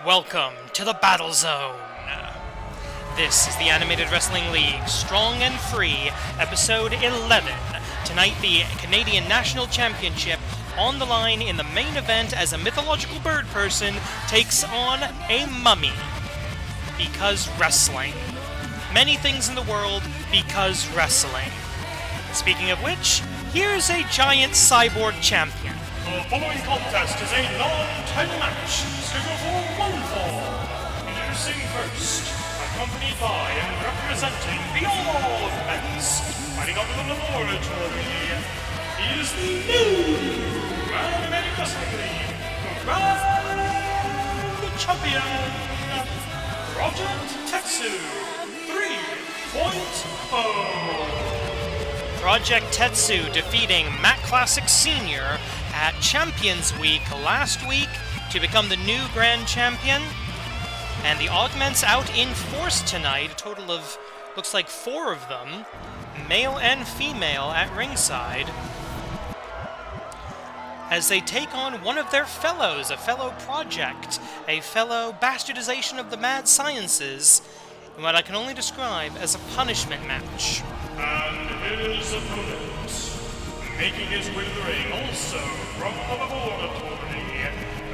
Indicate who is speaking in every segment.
Speaker 1: Welcome to the Battle Zone. This is the Animated Wrestling League Strong and Free, Episode 11. Tonight, the Canadian National Championship on the line in the main event as a mythological bird person takes on a mummy. Because wrestling. Many things in the world because wrestling. Speaking of which, here's a giant cyborg champion.
Speaker 2: The following contest is a non-title match, scheduled for one fall. Introducing first, accompanied by and representing the All-Offense, fighting out of the laboratory, he is the new Animated Wrestling League Grand Champion, Project Tetsu 3.0.
Speaker 1: Project Tetsu defeating Matt Classic Sr. at Champions Week last week to become the new Grand Champion. And the augments out in force tonight, a total of, looks like 4 of them, male and female at ringside, as they take on one of their fellows, a fellow project, a fellow bastardization of the mad sciences, in what I can only describe as a punishment match.
Speaker 2: And his opponent, making his way to the ring, also from the laboratory,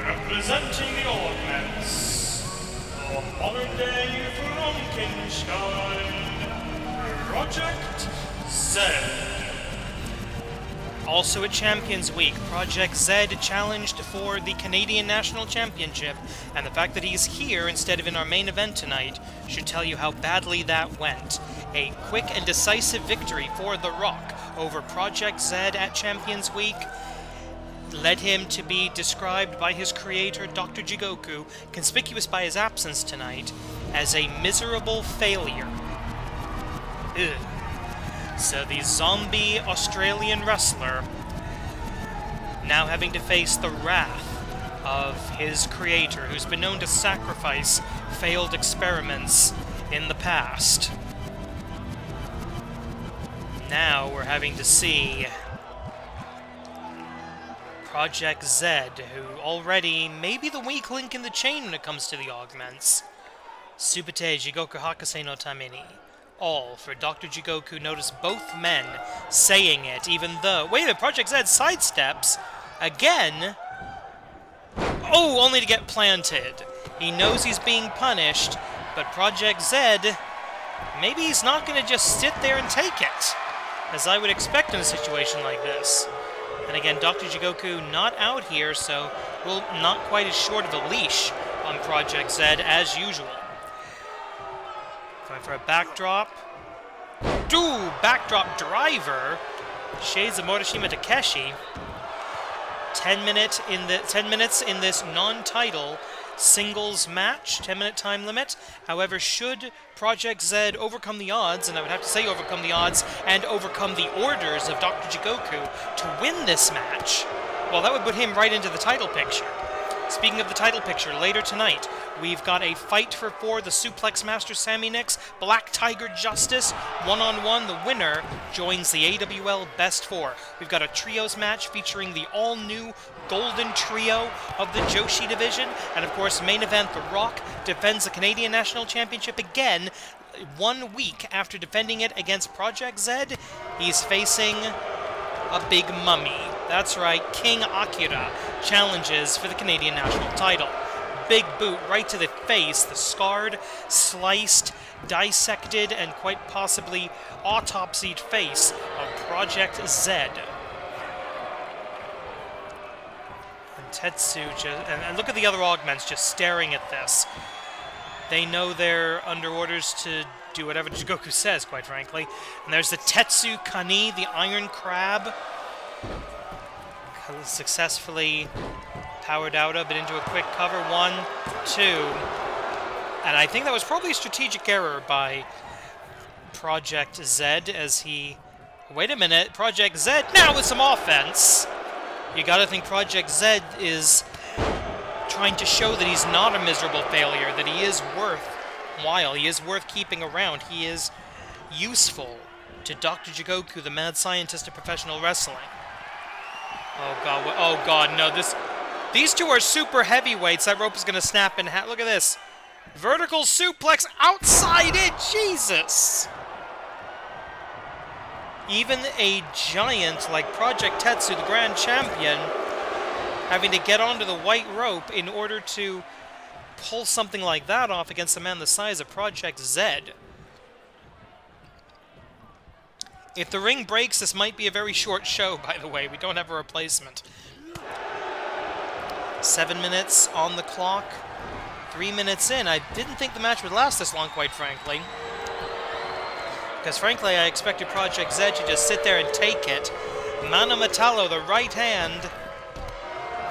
Speaker 2: representing the augments, the modern-day Frankenstein, Project Z.
Speaker 1: Also at Champions Week, Project Z challenged for the Canadian National Championship, and the fact that he's here instead of in our main event tonight should tell you how badly that went. A quick and decisive victory for The Rock over Project Z at Champions Week led him to be described by his creator, Dr. Jigoku, conspicuous by his absence tonight, as a miserable failure. Ugh. So the zombie Australian wrestler, now having to face the wrath of his creator, who's been known to sacrifice failed experiments in the past. Now we're having to see Project Z, who already may be the weak link in the chain when it comes to the augments. Subite Jigoku Hakase no Tameni. All for Dr. Jigoku. Notice both men saying it, even though... Wait a minute, Project Z sidesteps again. Oh, only to get planted. He knows he's being punished, but Project Z, maybe he's not going to just sit there and take it, as I would expect in a situation like this. And again, Dr. Jigoku not out here, so well, not quite as short of a leash on Project Z as usual. Going for a backdrop. Backdrop driver. Shades of Morishima Takeshi. 10 minutes in this non-title singles match, 10-minute time limit. However, should Project Z overcome the odds, and I would have to say overcome the odds, and overcome the orders of Dr. Jigoku to win this match, well, that would put him right into the title picture. Speaking of the title picture, later tonight, we've got a fight for 4, the Suplex Master Sammy Nix, Black Tiger Justice, one-on-one. The winner joins the AWL Best 4. We've got a trios match featuring the all-new Golden Trio of the Joshi division, and of course, main event, The Rock defends the Canadian National Championship again, 1 week after defending it against Project Z. He's facing a big mummy. That's right, King Akira challenges for the Canadian national title. Big boot right to the face, the scarred, sliced, dissected, and quite possibly autopsied face of Project Z. And Tetsu and look at the other augments just staring at this. They know they're under orders to do whatever Jigoku says, quite frankly. And there's the Tetsu Kani, the Iron Crab. Successfully powered out of it into a quick cover. 1, 2. And I think that was probably a strategic error by Project Z as he... Wait a minute, Project Z now with some offense. You gotta think Project Z is trying to show that he's not a miserable failure, that he is worthwhile, he is worth keeping around, he is useful to Dr. Jigoku, the mad scientist of professional wrestling. Oh god, no, this... These two are super heavyweights. That rope is going to snap in half. Look at this. Vertical suplex outside it. Jesus. Even a giant like Project Tetsu, the grand champion, having to get onto the white rope in order to pull something like that off against a man the size of Project Z. If the ring breaks, this might be a very short show, by the way. We don't have a replacement. 7 minutes on the clock. 3 minutes in. I didn't think the match would last this long, quite frankly. Because, frankly, I expected Project Z to just sit there and take it. Mano Metallo, the right hand,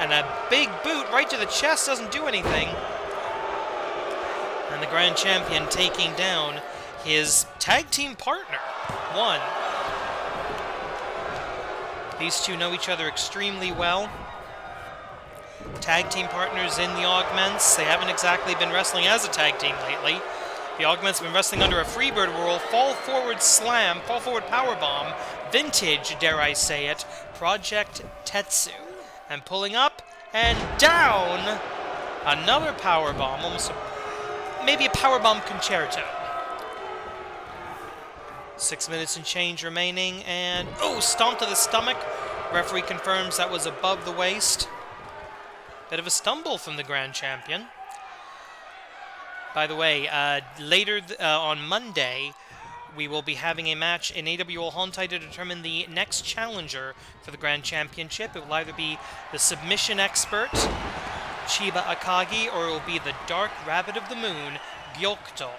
Speaker 1: and a big boot right to the chest doesn't do anything. And the Grand Champion taking down his tag team partner. 1. These two know each other extremely well. Tag team partners in the Augments. They haven't exactly been wrestling as a tag team lately. The Augments have been wrestling under a Freebird rule. Fall forward slam, fall forward powerbomb. Vintage, dare I say it, Project Tetsu. And pulling up and down. Another powerbomb, almost maybe a powerbomb concerto. 6 minutes and change remaining, and stomp to the stomach. Referee confirms that was above the waist. Bit of a stumble from the Grand Champion. By the way, later on Monday, we will be having a match in AWL Hontai to determine the next challenger for the Grand Championship. It will either be the submission expert, Chiba Akagi, or it will be the Dark Rabbit of the Moon, Gyokto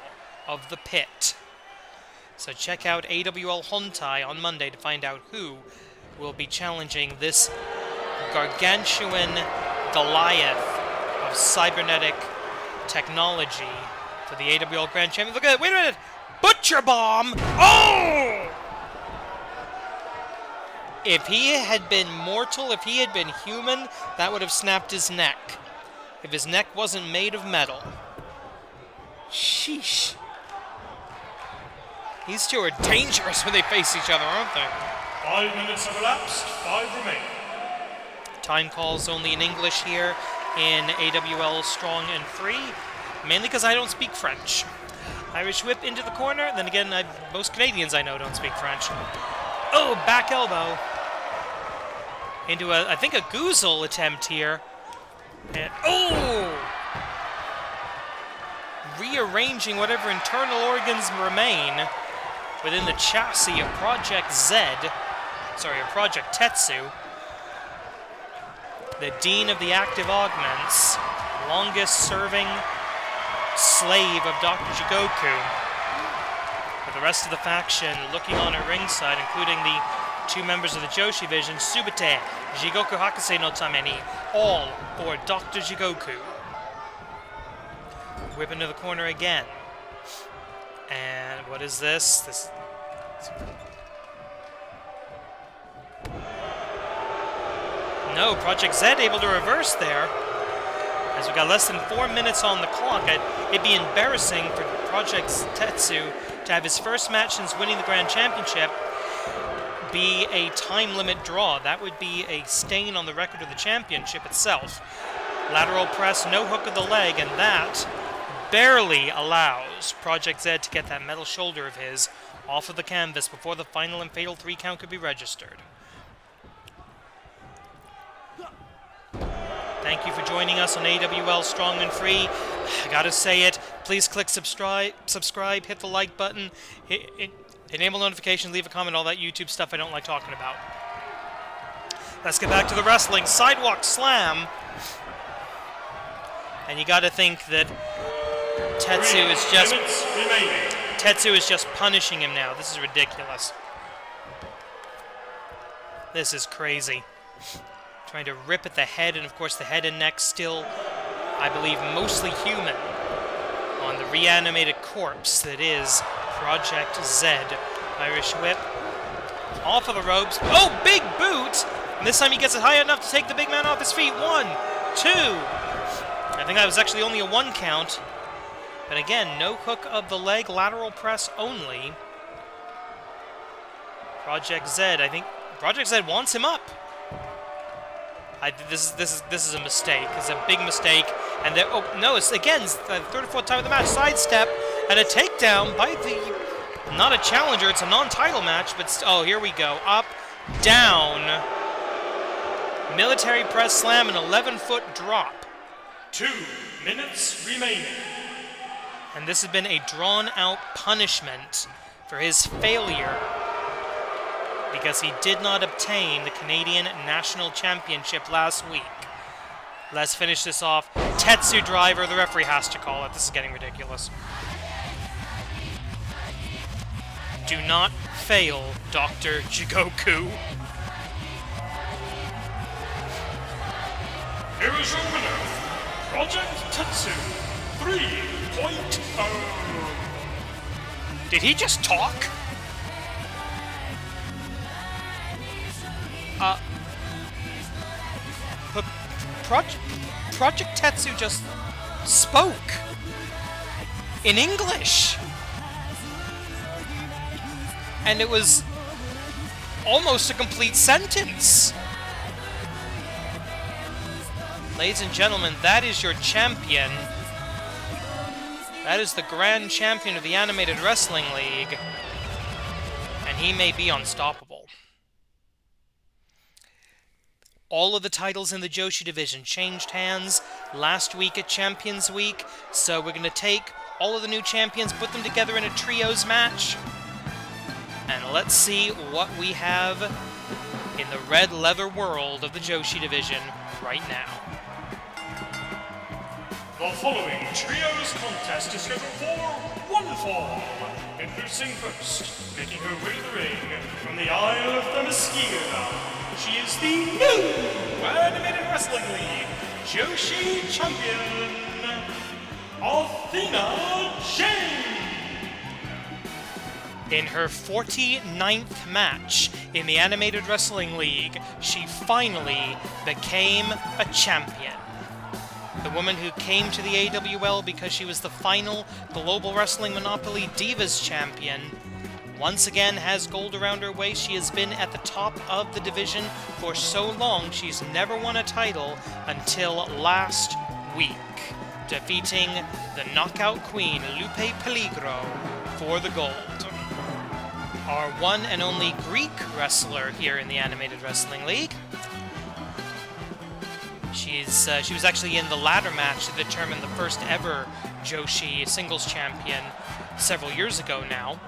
Speaker 1: of the Pit. So check out AWL Hontai on Monday to find out who will be challenging this gargantuan Goliath of cybernetic technology for the AWL Grand Champion. Look at it! Wait a minute! Butcher Bomb! Oh! If he had been mortal, if he had been human, that would have snapped his neck. If his neck wasn't made of metal. Sheesh. These two are dangerous when they face each other, aren't they?
Speaker 2: 5 minutes have elapsed, 5 remain.
Speaker 1: Time calls only in English here in AWL Strong and Free, mainly because I don't speak French. Irish whip into the corner, then again, most Canadians I know don't speak French. Oh, back elbow. Into I think a goozle attempt here. And, rearranging whatever internal organs remain within the chassis of Project Tetsu. The Dean of the Active Augments, longest-serving slave of Dr. Jigoku. With the rest of the faction looking on at ringside, including the 2 members of the Joshi Vision, Subite, Jigoku Hakase no Tameni, all for Dr. Jigoku. Whip into the corner again. And what is this? No, Project Z able to reverse there. As we got less than 4 minutes on the clock, it'd be embarrassing for Project Tetsu to have his first match since winning the Grand Championship be a time limit draw. That would be a stain on the record of the championship itself. Lateral press, no hook of the leg, and that barely allows Project Z to get that metal shoulder of his off of the canvas before the final and fatal 3 count could be registered. Thank you for joining us on AWL Strong and Free. I gotta say it, please click subscribe, hit the like button, enable notifications, leave a comment, all that YouTube stuff I don't like talking about. Let's get back to the wrestling. Sidewalk slam. And you gotta think that Tetsu is just punishing him now. This is ridiculous. This is crazy. Trying to rip at the head, and of course the head and neck still, I believe, mostly human on the reanimated corpse that is Project Z. Irish whip. Off of the ropes. Oh, big boot! And this time he gets it high enough to take the big man off his feet. 1, 2. I think that was actually only a 1 count. But again, no hook of the leg, lateral press only. Project Z, I think Project Z wants him up. This is a mistake. It's a big mistake. And there, oh no, it's again the third or fourth time of the match. Sidestep and a takedown by the not a challenger. It's a non-title match, but oh, here we go. Up, down, military press slam, an 11-foot drop.
Speaker 2: 2 minutes remaining.
Speaker 1: And this has been a drawn-out punishment for his failure because he did not obtain the Canadian National Championship last week. Let's finish this off. Tetsu driver, the referee has to call it. This is getting ridiculous. Do not fail, Dr. Jigoku.
Speaker 2: Here is your winner, Project Tetsu 3.0.
Speaker 1: Did he just talk? Project Tetsu just spoke in English. And it was almost a complete sentence. Ladies and gentlemen, that is your champion. That is the grand champion of the Animated Wrestling League. And he may be unstoppable. All of the titles in the Joshi division changed hands last week at Champions Week. So we're going to take all of the new champions, put them together in a trios match. And let's see what we have in the red leather world of the Joshi division right now.
Speaker 2: The following trios contest is scheduled for one fall. Introducing first, making her way to the ring from the Isle of Themyscira. She is the new Animated Wrestling League Joshi Champion, Athena Jane.
Speaker 1: In her 49th match in the Animated Wrestling League, she finally became a champion. The woman who came to the AWL because she was the final Global Wrestling Monopoly Divas champion once again has gold around her waist. She has been at the top of the division for so long, she's never won a title until last week, defeating the knockout queen, Lupe Peligro, for the gold. Our one and only Greek wrestler here in the Animated Wrestling League. She was actually in the ladder match to determine the first ever Joshi singles champion several years ago now.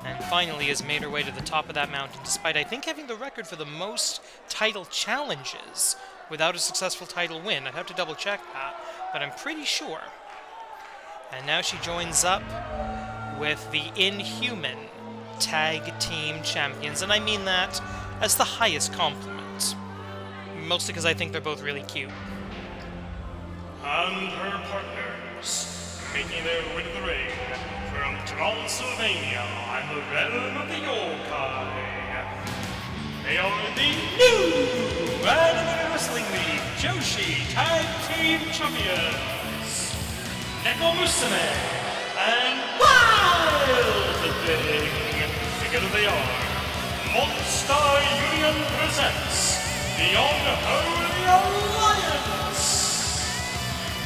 Speaker 1: And finally has made her way to the top of that mountain, despite, I think, having the record for the most title challenges without a successful title win. I'd have to double check that, but I'm pretty sure. And now she joins up with the Inhuman Tag Team Champions, and I mean that as the highest compliment. Mostly because I think they're both really cute.
Speaker 2: And her partners, making their way to the ring from Transylvania and the realm of the yokai. They are the new Animated Wrestling League Joshi Tag Team Champions, Neko Musume and Wild Thing. Together they are Monster Union presents the Unholy Alliance!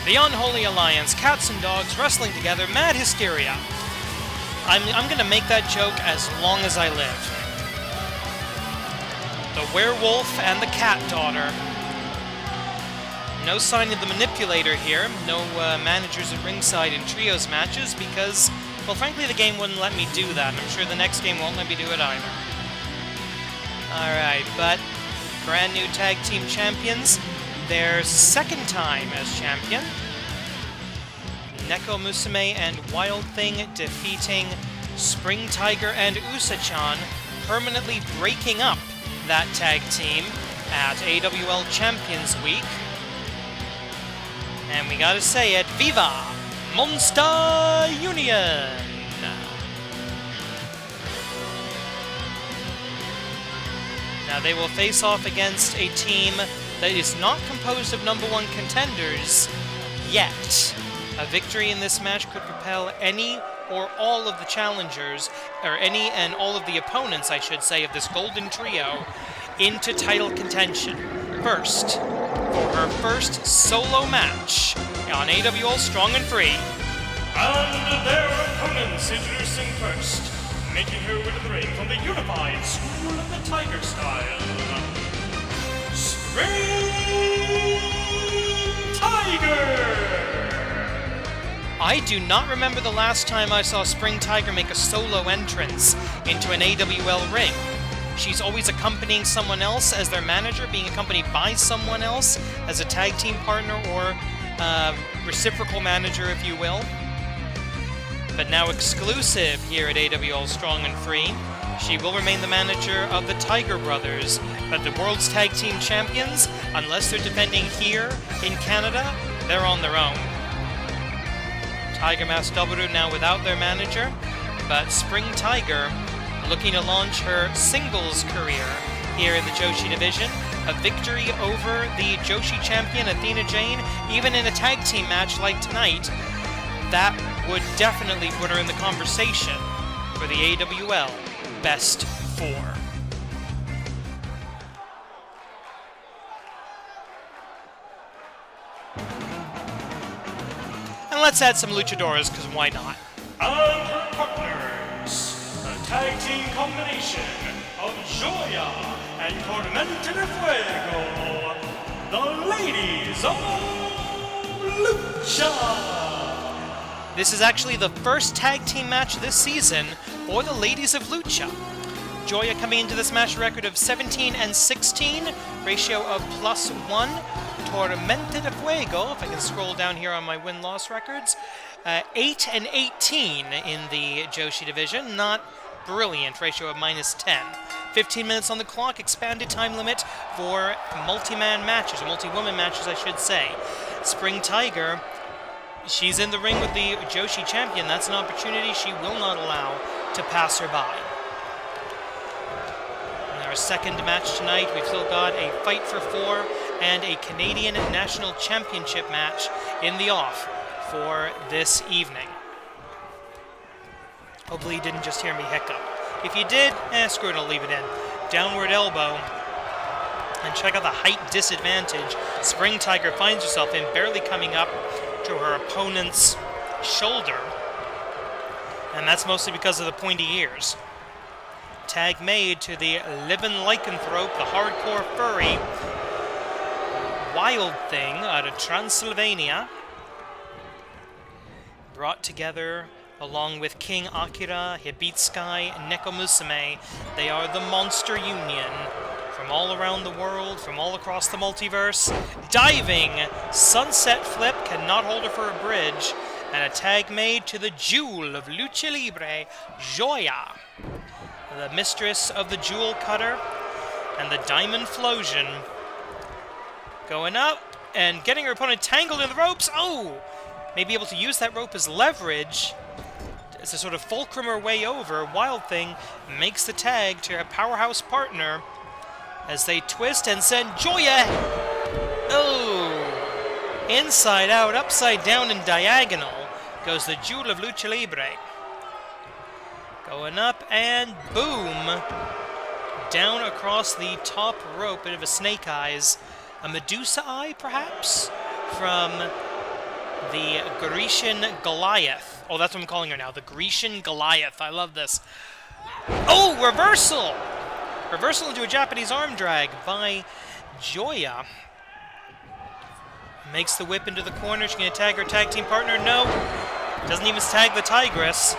Speaker 1: The Unholy Alliance, cats and dogs wrestling together, mad hysteria. I'm gonna make that joke as long as I live. The werewolf and the cat daughter. No sign of the manipulator here. No managers at ringside in trios matches because, well, frankly, the game wouldn't let me do that. And I'm sure the next game won't let me do it either. Alright, but brand new tag team champions. Their second time as champion. Neko Musume and Wild Thing defeating Spring Tiger and Usa-chan, permanently breaking up that tag team at AWL Champions Week. And we gotta say it, Viva Monster Union! Now they will face off against a team that is not composed of #1 contenders yet. A victory in this match could propel any or all of the challengers, or any and all of the opponents, I should say, of this golden trio into title contention. first for her first solo match on AWL Strong and Free.
Speaker 2: And their opponents introducing first, making her way to the ring from the Unified School of the Tiger Style, Spring Tiger!
Speaker 1: I do not remember the last time I saw Spring Tiger make a solo entrance into an AWL ring. She's always accompanying someone else as their manager, being accompanied by someone else as a tag team partner or reciprocal manager, if you will. But now exclusive here at AWL Strong and Free, she will remain the manager of the Tiger Brothers, but the World's Tag Team Champions, unless they're defending here in Canada, they're on their own. Tiger Mask W now without their manager, but Spring Tiger looking to launch her singles career here in the Joshi division. A victory over the Joshi champion Athena Jane, even in a tag team match like tonight, that would definitely put her in the conversation for the AWL Best 4. And let's add some luchadores, because why not?
Speaker 2: And her partners, the tag team combination of Joya and Tormenta de Fuego, the Ladies of Lucha!
Speaker 1: This is actually the first tag team match this season for the Ladies of Lucha. Joya coming into this match record of 17-16, ratio of +1. Tormenta de Fuego, if I can scroll down here on my win-loss records, 8-18 in the Joshi division. Not brilliant, ratio of -10. 15 minutes on the clock, expanded time limit for multi-man matches, or multi-woman matches, I should say. Spring Tiger, she's in the ring with the Joshi champion. That's an opportunity she will not allow to pass her by. In our second match tonight, we've still got a Fight for 4 and a Canadian National Championship match in the off for this evening. Hopefully you didn't just hear me hiccup. If you did, screw it, I'll leave it in. Downward elbow. And check out the height disadvantage Spring Tiger finds herself in, barely coming up to her opponent's shoulder. And that's mostly because of the pointy ears. Tag made to the Livin' Lycanthrope, the hardcore furry Wild Thing out of Transylvania. Brought together along with King Akira, Hibitsukai, and Nekomusume. They are the Monster Union. From all around the world, from all across the multiverse. Diving sunset flip, cannot hold her for a bridge. And a tag made to the Jewel of Lucha Libre, Joya. The mistress of the Jewel Cutter and the Diamond Flosion. Going up and getting her opponent tangled in the ropes. Oh! May be able to use that rope as leverage. As a sort of fulcrum her way over, Wild Thing makes the tag to her powerhouse partner as they twist and send Joya. Oh! Inside out, upside down, and diagonal goes the Jewel of Lucha Libre. Going up and boom! Down across the top rope, bit of a snake eyes. A Medusa eye, perhaps? From the Grecian Goliath. Oh, that's what I'm calling her now. The Grecian Goliath. I love this. Oh, reversal! Reversal into a Japanese arm drag by Joya. Makes the whip into the corner. She's going to tag her tag team partner. No. Doesn't even tag the Tigress.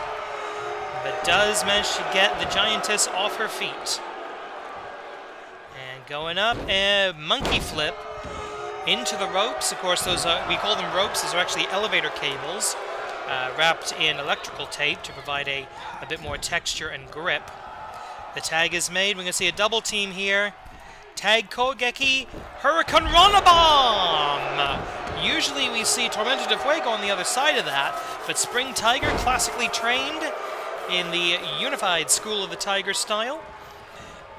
Speaker 1: But does manage to get the Giantess off her feet. And going up, a monkey flip into the ropes. Of course, those we call them ropes. Those are actually elevator cables wrapped in electrical tape to provide a bit more texture and grip. The tag is made. We're going to see a double team here. Tag Kogeki, Hurricane Rana Bomb! Usually we see Tormenta de Fuego on the other side of that, but Spring Tiger, classically trained in the Unified School of the Tiger style.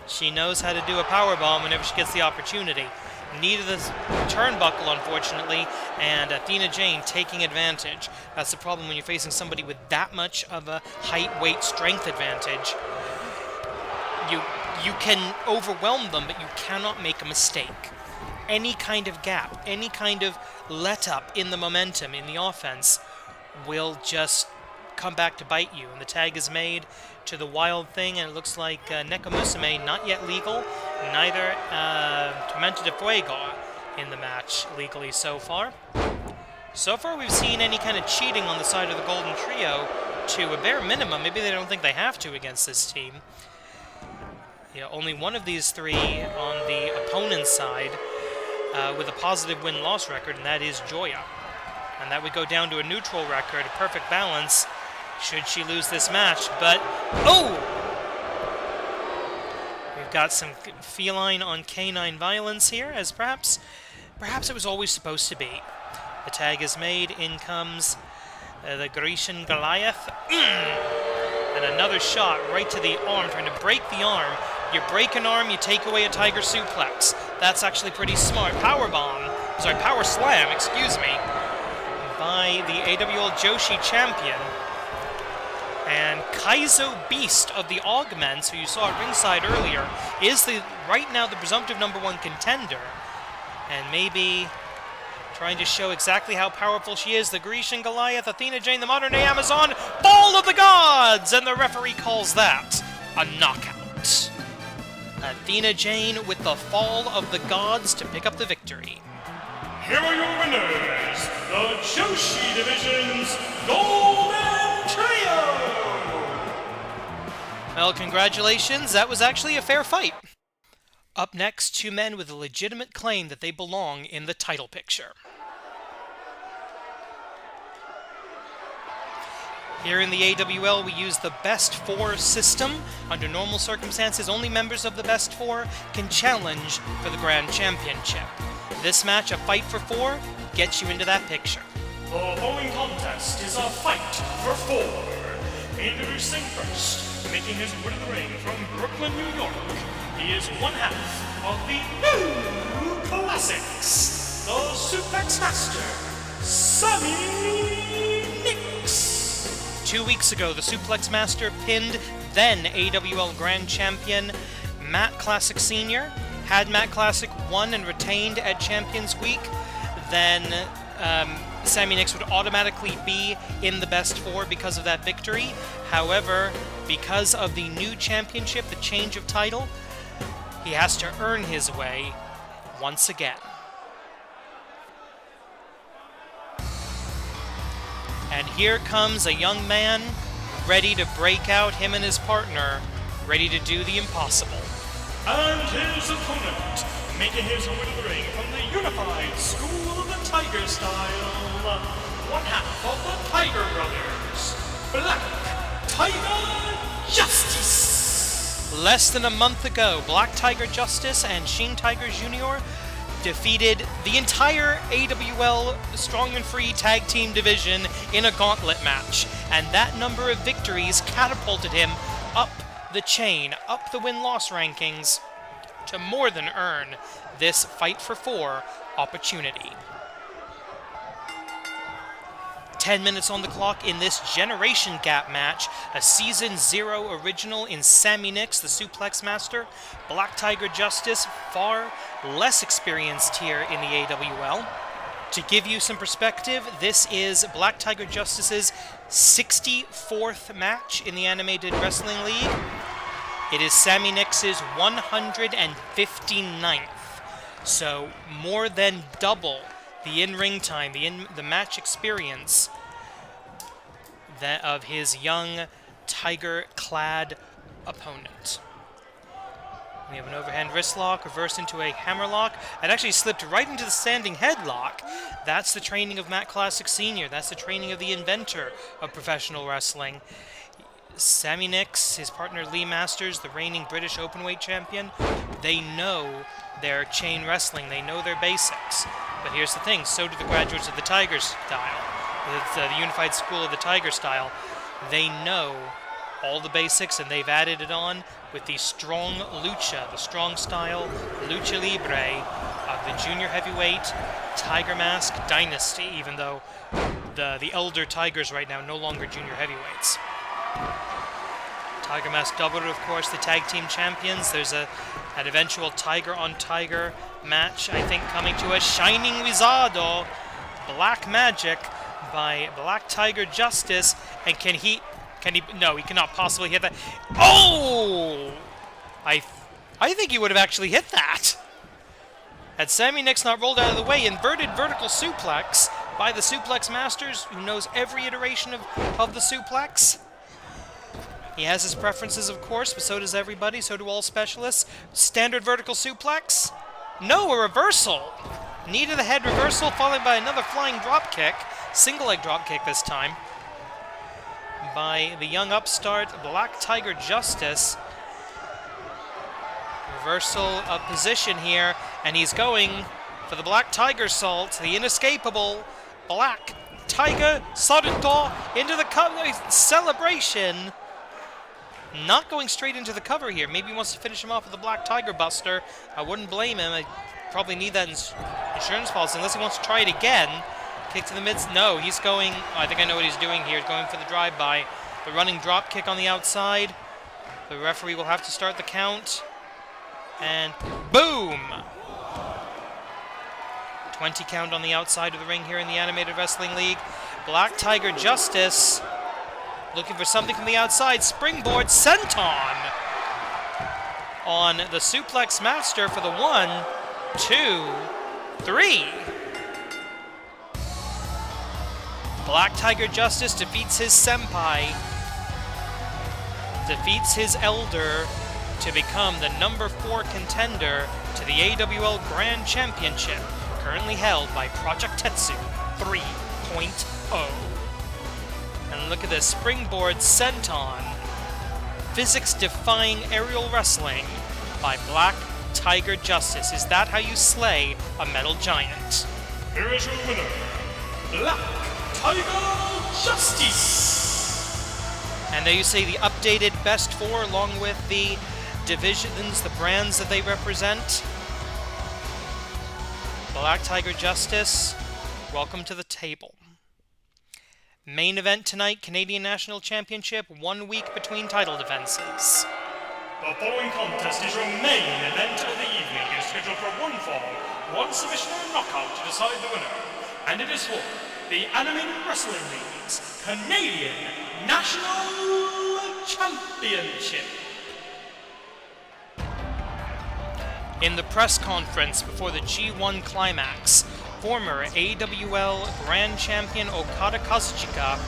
Speaker 1: She knows how to do a powerbomb whenever she gets the opportunity. Needed the turnbuckle, unfortunately, and Athena Jane taking advantage. That's the problem when you're facing somebody with that much of a height, weight, strength advantage. You can overwhelm them, but you cannot make a mistake. any kind of gap, any kind of let-up in the momentum, in the offense, will just come back to bite you. And the tag is made to the Wild Thing, and it looks like Nekomusume, not yet legal, neither Tormenta de Fuego in the match legally so far. So far we've seen any kind of cheating on the side of the Golden Trio to a bare minimum. Maybe they don't think they have to against this team. Yeah, only one of these three on the opponent's side with a positive win-loss record, and that is Joya. And that would go down to a neutral record, a perfect balance, should she lose this match. But, oh! We've got some feline on canine violence here, as perhaps it was always supposed to be. The tag is made, in comes the Grecian Goliath. And another shot right to the arm, trying to break the arm. You break an arm, you take away a tiger suplex. That's actually pretty smart. Power slam, excuse me, by the AWL Joshi champion. And Kaizo Beast of the Augments, who you saw at ringside earlier, is right now the presumptive #1 contender. And maybe trying to show exactly how powerful she is. The Grecian Goliath, Athena Jane, the modern-day Amazon, Fall of the Gods! And the referee calls that a knockout. Athena Jane with the Fall of the Gods to pick up the victory.
Speaker 2: Here are your winners, the Joshi Division's Golden Trio!
Speaker 1: Well, congratulations. That was actually a fair fight. Up next, two men with a legitimate claim that they belong in the title picture. Here in the AWL, we use the Best Four system. Under normal circumstances, only members of the Best Four can challenge for the Grand Championship. This match, a fight for four, gets you into that picture.
Speaker 2: The following contest is a fight for four. Introducing first, making his way to the ring from Brooklyn, New York, he is one half of the New Classics, the Suplex Master, Sammy.
Speaker 1: 2 weeks ago, the Suplex Master pinned then AWL Grand Champion Matt Classic Sr. Had Matt Classic won and retained at Champions Week, then Sammy Nix would automatically be in the Best Four because of that victory. However, because of the new championship, the change of title, he has to earn his way once again. And here comes a young man ready to break out, him and his partner, ready to do the impossible.
Speaker 2: And his opponent, making his way to the ring from the Unified School of the Tiger Style, one half of the Tiger Brothers, Black Tiger Justice.
Speaker 1: Less than a month ago, Black Tiger Justice and Sheen Tiger Jr. defeated the entire AWL Strong and Free Tag Team division in a gauntlet match, and that number of victories catapulted him up the chain, up the win-loss rankings, to more than earn this Fight for Four opportunity. 10 minutes on the clock in this Generation Gap match, a Season 0 original in Sammy Nix, the Suplex Master. Black Tiger Justice, far less experienced here in the AWL. To give you some perspective, this is Black Tiger Justice's 64th match in the Animated Wrestling League. It is Sammy Nix's 159th, so more than double the in-ring time, the match experience that of his young tiger-clad opponent. We have an overhand wrist lock, reversed into a hammerlock. It actually slipped right into the standing headlock. That's the training of Matt Classic Sr. That's the training of the inventor of professional wrestling. Sammy Nix, his partner Lee Masters, the reigning British Openweight champion, they know their chain wrestling. They know their basics. But here's the thing, so do the graduates of the Tiger Style, the Unified School of the Tiger Style. They know all the basics, and they've added it on with the strong lucha, the strong style lucha libre of the junior heavyweight Tiger Mask dynasty, even though the elder Tigers right now no longer junior heavyweights. Tiger Mask doubled, of course, the tag team champions. There's an eventual Tiger on Tiger match, I think, coming to us. Shining Wizardo, Black Magic by Black Tiger Justice. And can he, no, he cannot possibly hit that. Oh! I think he would have actually hit that. Had Sammy Nix not rolled out of the way, inverted vertical suplex by the Suplex Masters, who knows every iteration of the suplex. He has his preferences, of course, but so does everybody, so do all specialists. Standard vertical suplex. No, a reversal. Knee to the head reversal, followed by another flying drop kick. Single leg drop kick this time. By the young upstart, Black Tiger Justice. Reversal of position here, and he's going for the Black Tiger Salt, the inescapable Black Tiger Salto into the celebration. Not going straight into the cover here. Maybe he wants to finish him off with the Black Tiger Buster. I wouldn't blame him. I probably need that insurance policy unless he wants to try it again. Kick to the mid. No, he's going. I think I know what he's doing here. He's going for the drive-by. The running drop kick on the outside. The referee will have to start the count. And boom! 20 count on the outside of the ring here in the Animated Wrestling League. Black Tiger Justice looking for something from the outside. Springboard senton on the Suplex Master for the 1, 2, 3. Black Tiger Justice defeats his senpai, defeats his elder to become the number 4 contender to the AWL Grand Championship, currently held by Project Tetsu 3.0. And look at this, springboard senton, physics-defying aerial wrestling by Black Tiger Justice. Is that how you slay a metal giant?
Speaker 2: Here is your winner, Black Tiger Justice!
Speaker 1: And there you see the updated Best 4 along with the divisions, the brands that they represent. Black Tiger Justice, welcome to the table. Main event tonight, Canadian National Championship, 1 week between title defenses.
Speaker 2: The following contest is your main event of the evening. It is scheduled for 1 fall, 1 submission or knockout to decide the winner. And it is for the Animated Wrestling League's Canadian National Championship.
Speaker 1: In the press conference before the G1 Climax, former AWL Grand Champion Okada Kazuchika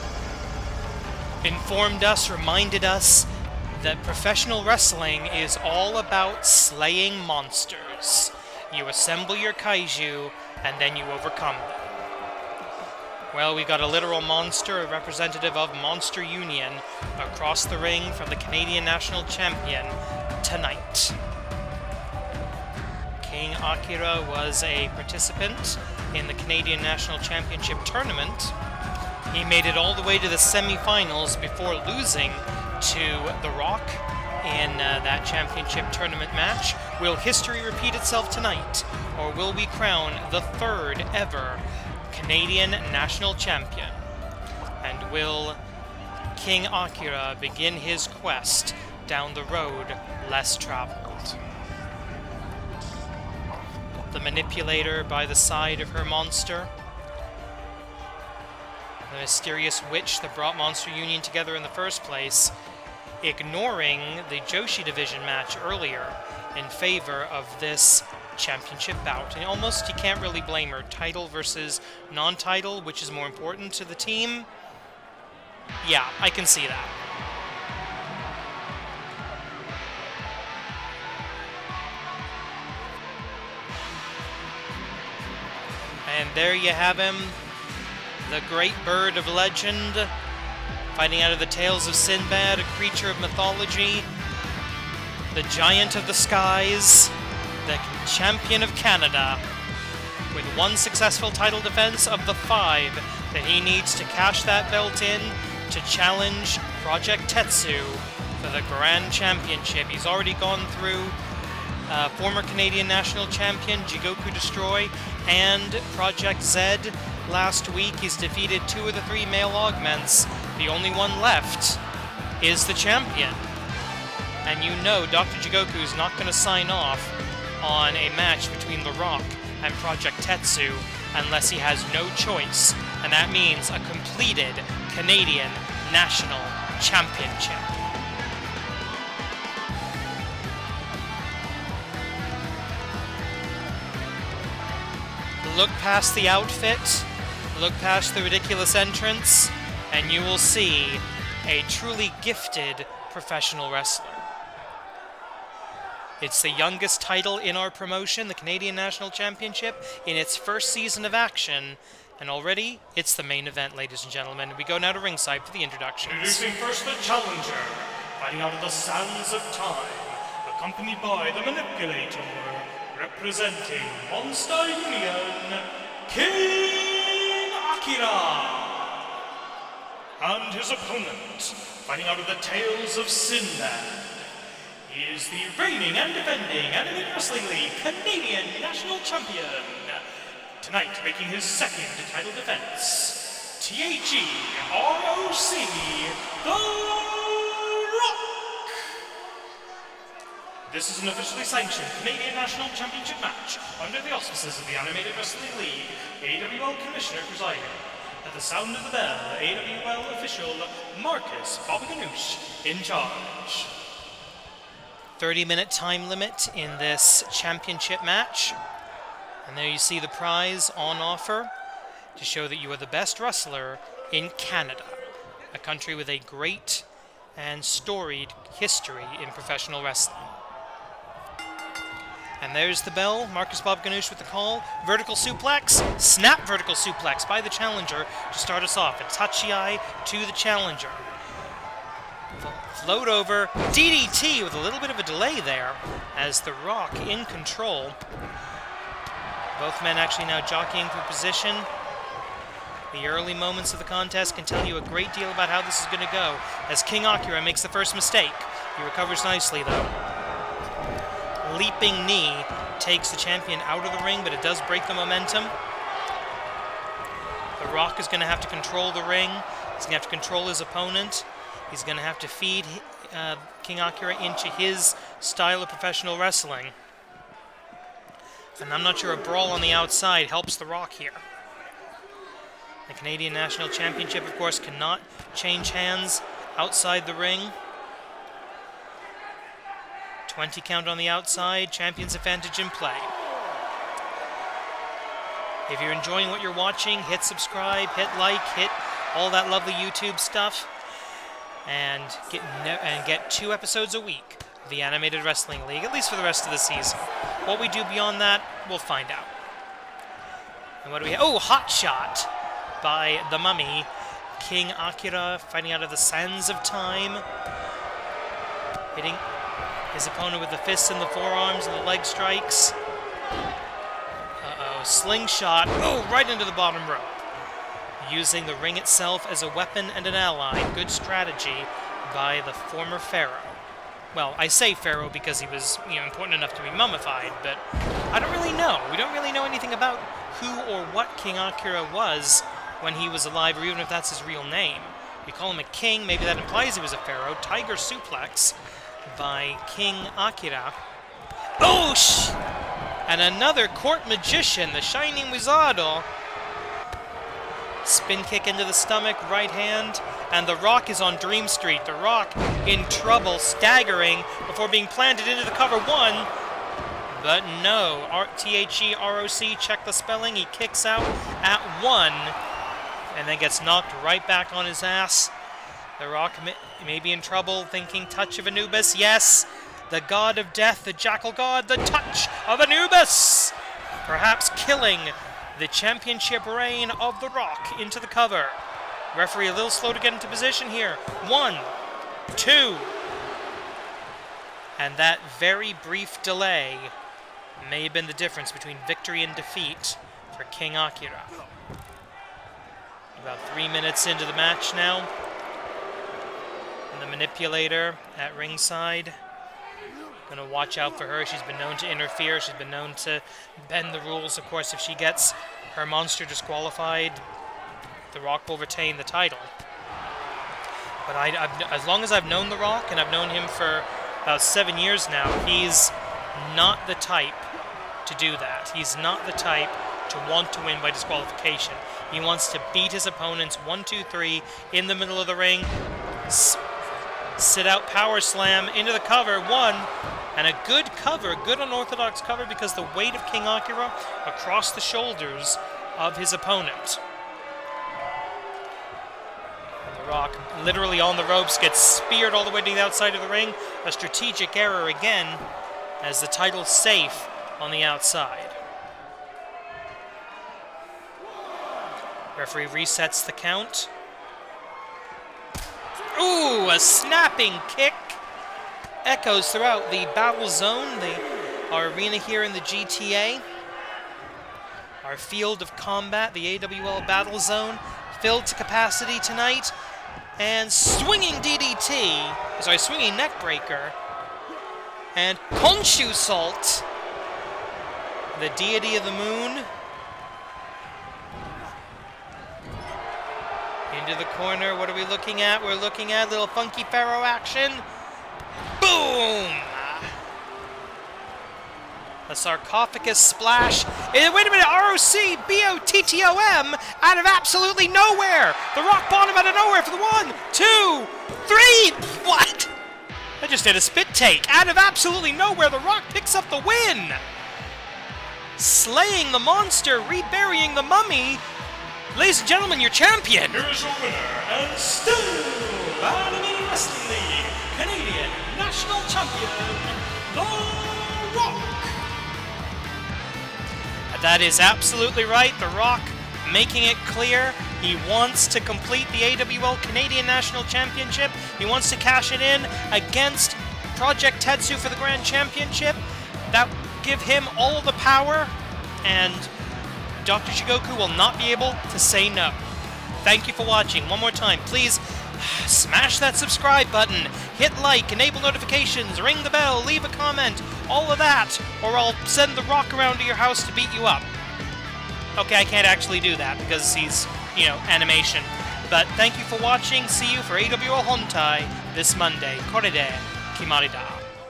Speaker 1: reminded us that professional wrestling is all about slaying monsters. You assemble your kaiju, and then you overcome them. Well, we got a literal monster, a representative of Monster Union, across the ring from the Canadian National Champion tonight. King Akira was a participant in the Canadian National Championship tournament. He made it all the way to the semi-finals before losing to The Rock in that championship tournament match. Will history repeat itself tonight, or will we crown the 3rd ever Canadian National Champion? And will King Akira begin his quest down the road less traveled? The manipulator by the side of her monster. The mysterious witch that brought Monster Union together in the first place, ignoring the Joshi division match earlier in favor of this championship bout. And almost you can't really blame her. Title versus non-title, which is more important to the team? Yeah, I can see that. And there you have him, the great bird of legend, fighting out of the tales of Sinbad, a creature of mythology, the giant of the skies, the champion of Canada, with 1 successful title defense of the 5 that he needs to cash that belt in to challenge Project Tetsu for the Grand Championship. He's already gone through former Canadian National Champion Jigoku Destroy and Project Z last week. He's defeated 2 of the 3 male augments. The only one left is the champion. And you know Dr. Jigoku is not going to sign off on a match between The Rock and Project Tetsu unless he has no choice, and that means a completed Canadian National Championship. Look past the outfit, look past the ridiculous entrance, and you will see a truly gifted professional wrestler. It's the youngest title in our promotion, the Canadian National Championship, in its first season of action, and already it's the main event, ladies and gentlemen. We go now to ringside for the introductions.
Speaker 2: Introducing first the challenger, fighting out of the sands of time, accompanied by the manipulator, representing Monster Union, King Akira. And his opponent, fighting out of the Tales of Sinbad, he is the reigning and defending Anime Wrestling League Canadian National Champion. Tonight, making his second title defense, THE-ROC, The Rock. This is an officially sanctioned Canadian National Championship match under the auspices of the Animated Wrestling League, AWL Commissioner presiding. At the sound of the bell, AWL official Marcus Bobaganoush in charge.
Speaker 1: 30-minute time limit in this championship match. And there you see the prize on offer to show that you are the best wrestler in Canada, a country with a great and storied history in professional wrestling. And there's the bell, Marcus Bobaganoush with the call. Vertical suplex, snap vertical suplex by the challenger to start us off. A touchy eye to the challenger. Float over, DDT with a little bit of a delay there as The Rock in control. Both men actually now jockeying for position. The early moments of the contest can tell you a great deal about how this is going to go as King Akira makes the first mistake. He recovers nicely though. Leaping knee takes the champion out of the ring, but it does break the momentum. The Rock is going to have to control the ring. He's going to have to control his opponent. He's going to have to feed King Akira into his style of professional wrestling. And I'm not sure a brawl on the outside helps The Rock here. The Canadian National Championship, of course, cannot change hands outside the ring. 20 count on the outside, champion's advantage in play. If you're enjoying what you're watching, hit subscribe, hit like, hit all that lovely YouTube stuff. And get 2 episodes a week of the Animated Wrestling League, at least for the rest of the season. What we do beyond that, we'll find out. And what do we have? Oh, hot shot by the Mummy. King Akira fighting out of the sands of time. Hitting his opponent with the fists and the forearms and the leg strikes. Uh-oh, slingshot. Oh, right into the bottom rope. Using the ring itself as a weapon and an ally. Good strategy by the former pharaoh. Well, I say pharaoh because he was, important enough to be mummified, but I don't really know. We don't really know anything about who or what King Akira was when he was alive, or even if that's his real name. We call him a king, maybe that implies he was a pharaoh. Tiger suplex by King Akira. Oh, and another court magician, the Shining Wizardo. Spin kick into the stomach, right hand, and The Rock is on Dream Street. The Rock in trouble, staggering before being planted into the cover. 1, but no. THE-ROC, check the spelling. He kicks out at 1, and then gets knocked right back on his ass. The Rock may be in trouble, thinking touch of Anubis. Yes, the god of death, the jackal god, the touch of Anubis. Perhaps killing the championship reign of The Rock into the cover. Referee a little slow to get into position here. 1, 2. And that very brief delay may have been the difference between victory and defeat for King Akira. About 3 minutes into the match now. And the manipulator at ringside. Going to watch out for her. She's been known to interfere. She's been known to bend the rules. Of course, if she gets her monster disqualified, The Rock will retain the title. But as long as I've known The Rock, and I've known him for about 7 years now, he's not the type to do that. He's not the type to want to win by disqualification. He wants to beat his opponents 1, 2, 3 in the middle of the ring. Sit out power slam into the cover. 1. And a good cover, good unorthodox cover, because the weight of King Akira across the shoulders of his opponent. And The Rock, literally on the ropes, gets speared all the way to the outside of the ring. A strategic error again, as the title's safe on the outside. Referee resets the count. Ooh, a snapping kick. Echoes throughout the battle zone, our arena here in the GTA. Our field of combat, the AWL battle zone, filled to capacity tonight. And swinging DDT, swinging neckbreaker. And Konshu Salt, the deity of the moon. Into the corner, what are we looking at? We're looking at a little funky pharaoh action. Boom! A sarcophagus splash. Wait a minute, ROC, BOTTOM, out of absolutely nowhere. The rock bottom out of nowhere for the 1, 2, 3. What? I just did a spit take. Out of absolutely nowhere, the Rock picks up the win. Slaying the monster, reburying the mummy. Ladies and gentlemen, your champion.
Speaker 2: Here's your winner, and still Anime Wrestling League Canadian National Champion, The Rock.
Speaker 1: That is absolutely right. The Rock making it clear he wants to complete the AWL Canadian National Championship. He wants to cash it in against Project Tetsu for the Grand Championship. That will give him all the power, and Dr. Shigoku will not be able to say no. Thank you for watching. One more time, please smash that subscribe button, hit like, enable notifications, ring the bell, leave a comment, all of that, or I'll send the Rock around to your house to beat you up. Okay, I can't actually do that because he's, animation. But thank you for watching. See you for AWL Hontai this Monday. Korede Kimarida.